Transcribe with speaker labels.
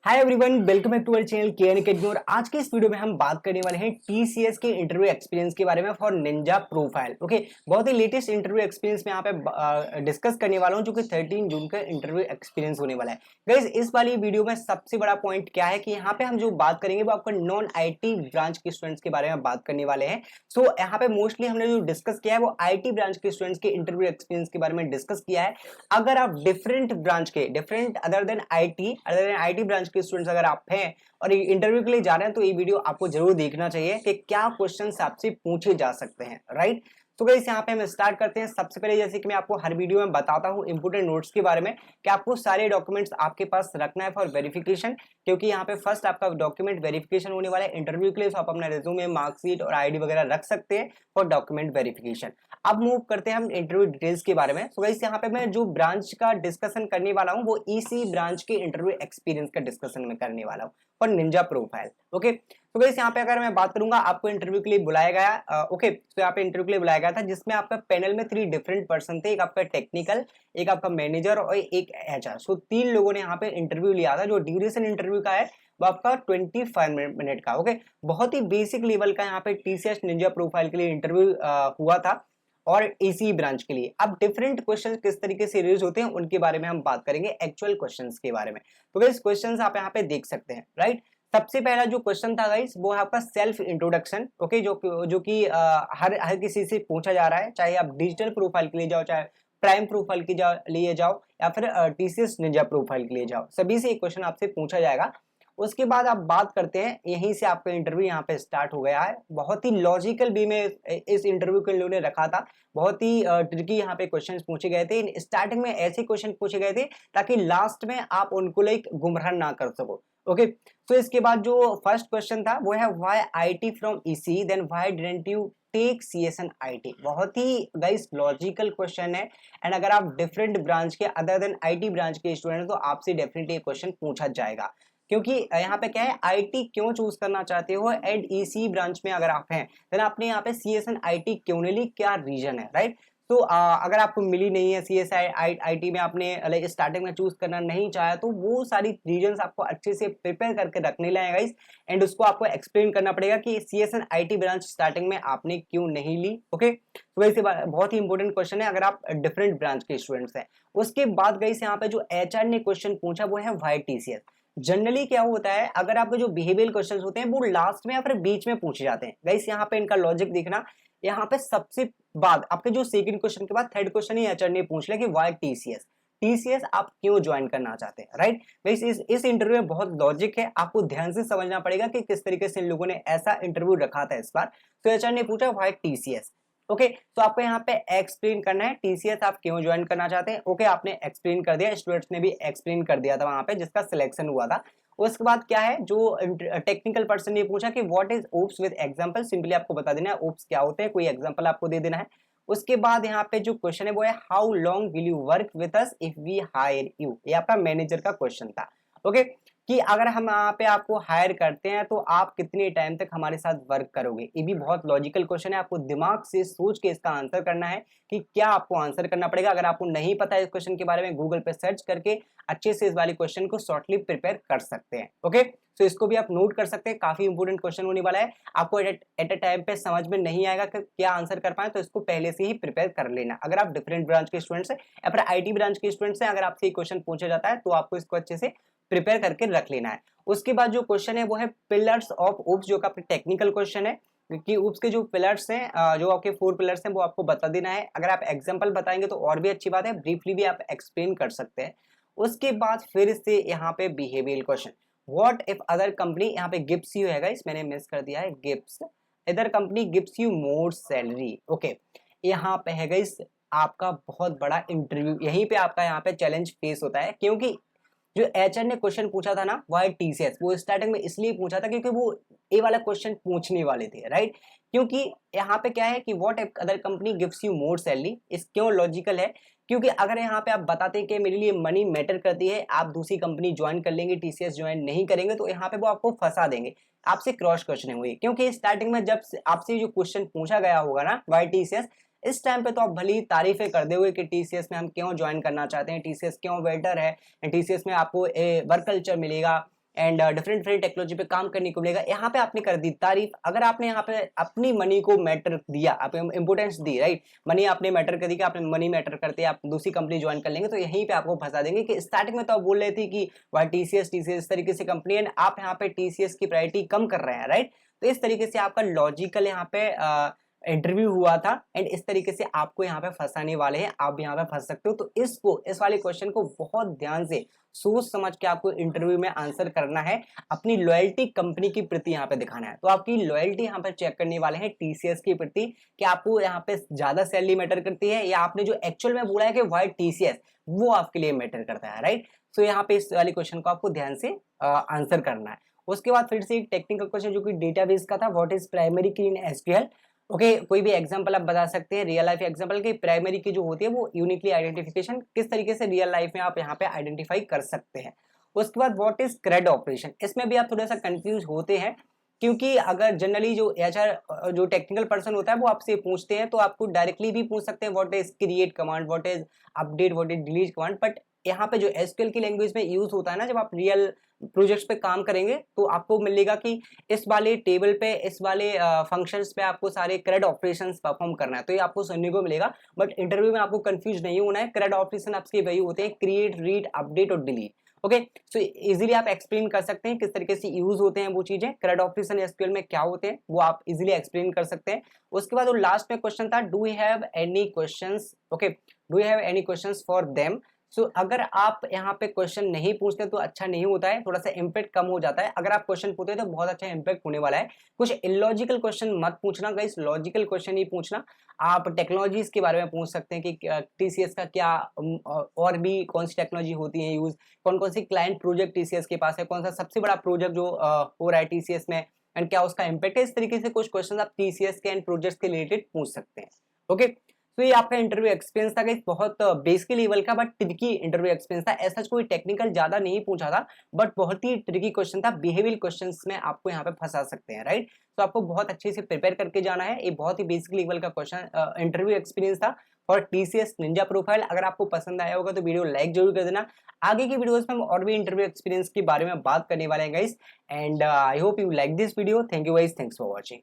Speaker 1: Hi everyone, welcome back to our channel K N academy. और आज के इस वीडियो में हम बात करने वाले हैं टीसीएस के इंटरव्यू एक्सपीरियंस के बारे में फॉर निंजा प्रोफाइल। ओके, बहुत ही लेटेस्ट इंटरव्यू एक्सपीरियंस में यहाँ पे डिस्कस करने वाला हूँ, जो कि 13 जून का इंटरव्यू एक्सपीरियंस होने वाला है। गाइस, इस वाली वीडियो में सबसे बड़ा पॉइंट क्या है कि यहाँ पे हम जो बात करेंगे वो आपका नॉन आईटी ब्रांच के स्टूडेंट्स के बारे में बात करने वाले हैं। सो यहाँ पे मोस्टली हमने जो डिस्कस किया है वो आईटी ब्रांच के स्टूडेंट्स के इंटरव्यू एक्सपीरियंस के बारे में डिस्कस किया है। अगर आप डिफरेंट ब्रांच के अदर देन आईटी ब्रांच के स्टूडेंट्स अगर आप हैं और इंटरव्यू के लिए जा रहे हैं तो ये वीडियो आपको जरूर देखना चाहिए कि क्या क्वेश्चंस आपसे पूछे जा सकते हैं, राइट। तो गाइस, यहाँ पे हम स्टार्ट करते हैं। सबसे पहले जैसे कि मैं आपको हर वीडियो में बताता हूँ इंपोर्टेंट नोट्स के बारे में कि आपको सारे डॉक्यूमेंट्स आपके पास रखना है फॉर वेरिफिकेशन, क्योंकि यहाँ पे फर्स्ट आपका डॉक्यूमेंट वेरिफिकेशन होने वाला है इंटरव्यू के लिए। तो आप अपना रिज्यूमे, मार्कशीट और आईडी वगैरह रख सकते हैं फॉर डॉक्यूमेंट वेरिफिकेशन। अब मूव करते हैं हम इंटरव्यू डिटेल्स के बारे में। तो गाइस, यहाँ पे मैं जो ब्रांच का डिस्कशन करने वाला हूँ वो ईसी ब्रांच के इंटरव्यू एक्सपीरियंस का डिस्कशन में करने वाला हूँ फॉर निंजा प्रोफाइल। ओके, तो गाइस यहाँ पे अगर मैं बात करूंगा, आपको इंटरव्यू के लिए बुलाया गया। ओके, तो यहाँ पे इंटरव्यू के लिए बुलाया गया था जिसमें आपका पैनल में 3 डिफरेंट पर्सन थे। एक आपका टेक्निकल, एक आपका मैनेजर और एक एचआर। सो 3 लोगों ने यहाँ पे इंटरव्यू लिया था। जो ड्यूरेशन इंटरव्यू का है वो आपका 25 मिनट का। ओके, बहुत ही बेसिक लेवल का यहाँ पे टीसीएस निंजा प्रोफाइल के लिए इंटरव्यू हुआ था और इसी ब्रांच के लिए। अब डिफरेंट क्वेश्चंस किस तरीके से रेज होते हैं उनके बारे में हम बात करेंगे, एक्चुअल क्वेश्चंस के बारे में। तो गाइस, क्वेश्चंस आप यहाँ पे देख सकते हैं, राइट। सबसे पहला जो क्वेश्चन था गाइस वो है आपका सेल्फ इंट्रोडक्शन। ओके, जो कि हर किसी से पूछा जा रहा है, चाहे आप डिजिटल प्रोफाइल के लिए जाओ, चाहे प्राइम प्रोफाइल के लिए जाओ या फिर टीसीएस निंजा प्रोफाइल के लिए जाओ, सभी से एक क्वेश्चन आपसे पूछा जाएगा। उसके बाद आप बात करते हैं, यहीं से आपका इंटरव्यू यहाँ पे स्टार्ट हो गया है। बहुत ही लॉजिकल वे में इस इंटरव्यू के लोगों ने रखा था। बहुत ही ट्रिकी यहाँ पे क्वेश्चंस पूछे गए थे। स्टार्टिंग में ऐसे क्वेश्चन पूछे गए थे ताकि लास्ट में आप उनको लाइक गुमराह ना कर सको। ओके, तो इसके बाद जो फर्स्ट क्वेश्चन था वो है why IT from EC, then why didn't you take CS and IT. बहुत ही गाइस लॉजिकल क्वेश्चन है एंड अगर आप डिफरेंट ब्रांच के अदर देन आईटी ब्रांच के स्टूडेंट तो आपसे डेफिनेटली ये क्वेश्चन पूछा जाएगा। क्योंकि यहाँ पे क्या है, आईटी क्यों चूज करना चाहते हो एंड ईसी ब्रांच में अगर आप हैं देन आपने यहाँ पे सीएसएन आईटी क्यों नहीं ली, क्या रीजन है, राइट। तो अगर आपको मिली नहीं है सीएस आईटी में, आपने लाइक स्टार्टिंग में चूज करना नहीं चाहा, तो वो सारी रीजंस आपको अच्छे से प्रिपेयर करके रखने लाएगा गाइस एंड उसको आपको एक्सप्लेन करना पड़ेगा कि सीएसएन आईटी ब्रांच स्टार्टिंग में आपने क्यों नहीं ली। ओके, तो वैसे बहुत ही इंपॉर्टेंट क्वेश्चन है अगर आप डिफरेंट ब्रांच के स्टूडेंट्स हैं। उसके बाद गाइस यहाँ पे जो एचआर ने क्वेश्चन पूछा वो है व्हाई टीसीएस। जनरली क्या होता है, अगर आपके जो बिहेवियरल क्वेश्चंस होते हैं वो लास्ट में या फिर बीच में पूछे जाते हैं। गाइस, यहाँ पे इनका लॉजिक देखना, यहाँ पे सबसे बाद आपके जो सेकंड क्वेश्चन के बाद थर्ड क्वेश्चन ही एचआर ने पूछ लिया कि व्हाई टीसीएस, टीसीएस आप क्यों ज्वाइन करना चाहते हैं, राइट। गाइस, इस इंटरव्यू में बहुत लॉजिक है, आपको ध्यान से समझना पड़ेगा कि किस तरीके से इन लोगों ने ऐसा इंटरव्यू रखा था इस बार। तो एचआर ने पूछा व्हाई टीसीएस। ओके, तो आपको यहाँ पे एक्सप्लेन करना है टीसीएस आप क्यों ज्वाइन करना चाहते हैं। ओके, आपने एक्सप्लेन कर दिया, स्टूडेंट्स ने भी एक्सप्लेन कर दिया था वहां पे जिसका सिलेक्शन हुआ था। उसके बाद क्या है, जो टेक्निकल पर्सन ने पूछा कि what is OOPs with example, simply आपको बता देना है ओप्स क्या होते हैं, कोई एग्जांपल आपको दे देना है। उसके बाद यहाँ पे जो क्वेश्चन है वो है how long will you work with us if we hire you. ये आपका मैनेजर का क्वेश्चन था। ओके, कि अगर हम यहाँ पे आपको हायर करते हैं तो आप कितने टाइम तक हमारे साथ वर्क करोगे। ये भी बहुत लॉजिकल क्वेश्चन है, आपको दिमाग से सोच के इसका आंसर करना है कि क्या आपको आंसर करना पड़ेगा। अगर आपको नहीं पता है इस क्वेश्चन के बारे में, गूगल पे सर्च करके अच्छे से इस वाले क्वेश्चन को शॉर्टली प्रिपेयर कर सकते हैं। ओके, तो इसको भी आप नोट कर सकते हैं, काफी इंपोर्टेंट क्वेश्चन होने वाला है। आपको एट अ टाइम पे समझ में नहीं आएगा कि क्या आंसर कर पाए तो इसको पहले से ही प्रिपेयर कर लेना। अगर आप डिफरेंट ब्रांच के स्टूडेंट्स हैं या फिर आईटी ब्रांच के स्टूडेंट्स हैं, अगर आपसे ये क्वेश्चन पूछा जाता है तो आपको इसको अच्छे से प्रिपेयर करके रख लेना है। उसके बाद जो क्वेश्चन है वो है पिलर्स ऑफ ओप्स, जो आपका टेक्निकल क्वेश्चन है कि ओप्स के जो पिलर्स हैं, जो आपके 4 पिलर्स हैं वो आपको बता देना है। अगर आप एग्जांपल बताएंगे तो और भी अच्छी बात है, ब्रीफली भी आप एक्सप्लेन कर सकते हैं। उसके बाद फिर से यहाँ पे behavioural question, what if other company, यहाँ पे गिव्स यू है गाइस, मैंने मिस कर दिया है, gives other company gives you more salary. Okay, यहाँ पे है गाइस आपका बहुत बड़ा इंटरव्यू, यहीं पे आपका यहाँ पे चैलेंज फेस होता है। क्योंकि जो एचआर ने क्वेश्चन पूछा था ना व्हाई टीसीएस, वो स्टार्टिंग में इसलिए पूछा था क्योंकि वो ए वाला क्वेश्चन पूछने वाले थे, राइट। क्योंकि यहाँ पे क्या है कि what if other company gives you more salary, इस क्यों लॉजिकल है, क्योंकि अगर यहाँ पे आप बताते हैं कि मेरे लिए मनी मैटर करती है, आप दूसरी कंपनी ज्वाइन कर लेंगे, टीसीएस ज्वाइन नहीं करेंगे, तो यहाँ पे वो आपको फंसा देंगे, आपसे क्रॉस क्वेश्चन होंगे। क्योंकि स्टार्टिंग में जब आपसे जो क्वेश्चन पूछा गया होगा ना व्हाई टीसीएस, इस टाइम पे तो आप भली तारीफें कर दोगे कि टीसीएस में हम क्यों ज्वाइन करना चाहते हैं, टीसीएस क्यों बेटर है, टीसीएस में आपको वर्क कल्चर मिलेगा, एंड डिफरेंट डिफरेंट टेक्नोलॉजी पे काम करने को मिलेगा। यहाँ पे आपने कर दी तारीफ। अगर आपने यहाँ पे अपनी मनी को मैटर दिया, आप इंपोर्टेंस दी, राइट, मनी आपने मैटर कर दी कि आपने मनी मैटर करते हैं, आप दूसरी कंपनी ज्वाइन कर लेंगे, तो यहीं पे आपको फंसा देंगे कि स्टार्टिंग में तो आप बोल रहे थे कि वह टीसीएस इस तरीके से कंपनी है, आप यहाँ पे टीसीएस की प्रायोरिटी कम कर रहे हैं, राइट। तो इस तरीके से आपका लॉजिकल यहाँ पे इंटरव्यू हुआ था एंड इस तरीके से आपको यहाँ पे फंसाने वाले हैं, आप यहाँ पे फंस सकते हो। तो इस वाले क्वेश्चन को बहुत ध्यान से सोच समझ के आपको इंटरव्यू में आंसर करना है, अपनी लॉयल्टी कंपनी की प्रति यहाँ पे दिखाना है। तो आपकी लॉयल्टी यहाँ पे चेक करने वाले हैं टीसीएस की प्रति, कि आपको यहाँ पे ज्यादा सैलरी मैटर करती है या आपने जो एक्चुअल में बोला है कि वाई टीसीएस, वो आपके लिए मैटर करता है, राइट। तो यहाँ पे इस वाले क्वेश्चन को आपको ध्यान से आंसर करना है। उसके बाद फिर से एक टेक्निकल क्वेश्चन जो कि डेटाबेस का था, व्हाट इज प्राइमरी की इन एसक्यूएल। ओके, कोई भी एग्जांपल आप बता सकते हैं रियल लाइफ एग्जांपल की। प्राइमरी की जो होती है वो यूनिकली आइडेंटिफिकेशन, किस तरीके से रियल लाइफ में आप यहाँ पे आइडेंटिफाई कर सकते हैं। उसके बाद व्हाट इज क्रेड ऑपरेशन, इसमें भी आप थोड़ा सा कंफ्यूज होते हैं, क्योंकि अगर जनरली जो एचआर जो टेक्निकल पर्सन होता है वो आपसे पूछते हैं, तो आपको डायरेक्टली भी पूछ सकते हैं what is create command, what is update, what is delete command. But यहाँ पे जो एसक्यूएल की लैंग्वेज में यूज होता है ना, जब आप रियल प्रोजेक्ट्स पे काम करेंगे तो आपको मिलेगा कि इस वाले टेबल पे, इस वाले फंक्शंस पे आपको सारे क्रेड ऑपरेशंस परफॉर्म करना है, तो ये आपको सुनने को मिलेगा। बट इंटरव्यू में आपको कंफ्यूज नहीं होना है। क्रेड ऑपरेशन आपके वही होते हैं, क्रिएट, रीड, अपडेट और डिलीट। ओके, सो इजीली आप एक्सप्लेन कर सकते हैं किस तरीके से यूज होते हैं वो चीजें, क्रेड ऑपरेशन एसक्यूएल में क्या होते हैं, वो आप इजीली एक्सप्लेन कर सकते हैं। उसके बाद वो लास्ट में क्वेश्चन था, do you have any questions, okay, do you have any questions for them. So अगर आप यहाँ पे क्वेश्चन नहीं पूछते तो अच्छा नहीं होता है, थोड़ा सा इम्पैक्ट कम हो जाता है। अगर आप क्वेश्चन पूछते हैं तो बहुत अच्छा इम्पैक्ट होने वाला है। कुछ इलॉजिकल क्वेश्चन मत पूछना गाइस, लॉजिकल क्वेश्चन ही पूछना। आप टेक्नोलॉजीज के बारे में पूछ सकते हैं कि टीसीएस का क्या और भी कौन सी टेक्नोलॉजी होती है यूज, कौन कौन सी क्लाइंट प्रोजेक्ट टीसीएस के पास है, कौन सा सबसे बड़ा प्रोजेक्ट जो हो रहा है टीसीएस में एंड क्या उसका इम्पैक्ट है। इस तरीके से कुछ क्वेश्चन आप टीसीएस के एंड प्रोजेक्ट्स के रिलेटेड पूछ सकते हैं। ओके, तो ये आपका इंटरव्यू एक्सपीरियंस था गाइस, बहुत बेसिक लेवल का बट ट्रिकी इंटरव्यू एक्सपीरियंस था। ऐसा कोई टेक्निकल ज्यादा नहीं पूछा था, बट बहुत ही ट्रिकी क्वेश्चन था। बिहेवियरल क्वेश्चंस में आपको यहाँ पे फंसा सकते हैं, राइट। तो आपको बहुत अच्छे से प्रिपेयर करके जाना है। ये बहुत ही बेसिक लेवल का क्वेश्चन इंटरव्यू एक्सपीरियंस था फॉर टीसीएस निंजा प्रोफाइल। अगर आपको पसंद आया होगा तो वीडियो लाइक जरूर कर देना। आगे की वीडियोस में हम और भी इंटरव्यू एक्सपीरियंस के बारे में बात करने वाले हैं guys, and I hope you like this video. Thank you guys, thanks for watching.